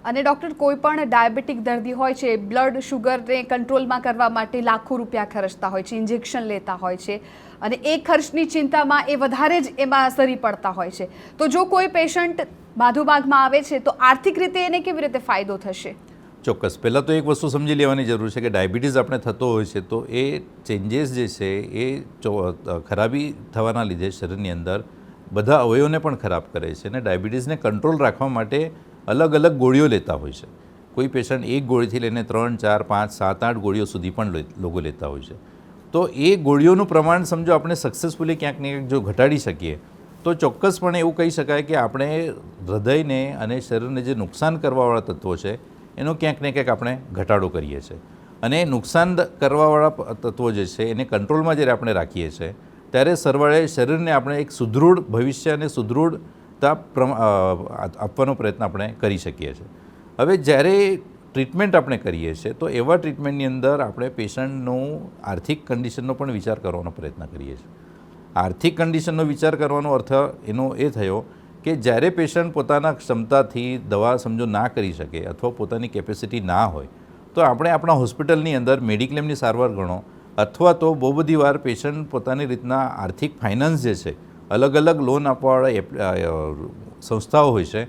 અને ડૉક્ટર, કોઈ પણ ડાયાબિટીક દર્દી હોય છે, બ્લડ શુગરને કંટ્રોલમાં કરવા માટે લાખો રૂપિયા ખર્ચતા હોય છે, ઇન્જેક્શન લેતા હોય છે, અને એ ખર્ચની ચિંતામાં એ વધારે જ એમાં સરી પડતા હોય છે. તો જો કોઈ પેશન્ટ બાધુબાગમાં આવે છે તો આર્થિક રીતે એને કેવી રીતે ફાયદો થશે? ચોક્કસ. પહેલાં તો એક વસ્તુ સમજી લેવાની જરૂર છે કે ડાયાબિટીસ આપણે થતો હોય છે તો એ ચેન્જીસ જે છે એ ખરાબી થવાના લીધે શરીરની અંદર બધા અવયવોને પણ ખરાબ કરે છે. અને ડાયાબિટીસને કંટ્રોલ રાખવા માટે અલગ અલગ ગોળીઓ લેતા હોય છે. કોઈ પેશન્ટ એક ગોળીથી લઈને 3, 4, 5, 7, 8 ગોળીઓ સુધી પણ લોકો લેતા હોય છે. તો એ ગોળીઓનું પ્રમાણ સમજો આપણે સક્સેસફુલી ક્યાંક ને ક્યાંક જો ઘટાડી શકીએ તો ચોક્કસપણે એવું કહી શકાય કે આપણે હૃદયને અને શરીરને જે નુકસાન કરવાવાળા તત્વો છે એનો ક્યાંક ને ક્યાંક આપણે ઘટાડો કરીએ છીએ. અને નુકસાન કરવાવાળા તત્વો જે છે એને કંટ્રોલમાં જ્યારે આપણે રાખીએ છીએ ત્યારે સરવાળે શરીરને આપણે એક સુદૃઢ ભવિષ્ય અને સુદૃઢતા આપવાનો પ્રયત્ન આપણે કરી શકીએ છીએ. હવે જ્યારે ટ્રીટમેન્ટ આપણે કરીએ છીએ તો એવા ટ્રીટમેન્ટની અંદર આપણે પેશન્ટનું આર્થિક કન્ડિશનનો પણ વિચાર કરવાનો પ્રયત્ન કરીએ છીએ. આર્થિક કન્ડિશનનો વિચાર કરવાનો અર્થ એનો એ થયો કે જ્યારે પેશન્ટ પોતાના ક્ષમતાથી દવા સમજો ના કરી શકે અથવા પોતાની કેપેસિટી ના હોય તો આપણે આપણા હોસ્પિટલની અંદર મેડિક્લેમની સારવાર ગણો, અથવા તો બહુ બધી વાર પેશન્ટ પોતાની રીતના આર્થિક ફાઇનાન્સ જે છે અલગ અલગ લોન આપવાવાળા સંસ્થાઓ હોય છે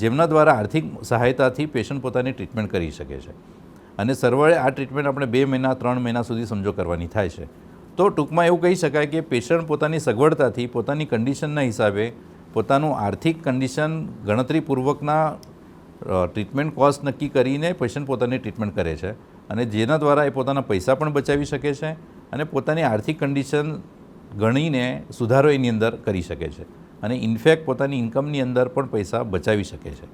જેમના દ્વારા આર્થિક સહાયતાથી પેશન્ટ પોતાની ટ્રીટમેન્ટ કરી શકે છે. અને સરવાળે આ ટ્રીટમેન્ટ આપણે 2 મહિના 3 મહિના સુધી સમજો કરવાની થાય છે. તો ટૂંકમાં એવું કહી શકાય કે પેશન્ટ પોતાની સગવડતાથી પોતાની કન્ડિશનના હિસાબે પોતાનું આર્થિક કન્ડિશન ગણતરીપૂર્વકના ટ્રીટમેન્ટ કોસ્ટ નક્કી કરીને પેશન્ટ પોતાની ટ્રીટમેન્ટ કરે છે. અને જેના દ્વારા એ પોતાના પૈસા પણ બચાવી શકે છે અને પોતાની આર્થિક કન્ડિશન ગણીને સુધારો એની અંદર કરી શકે છે. અને ઇનફેક્ટ પોતાની ઇન્કમની અંદર પણ પૈસા બચાવી શકે છે.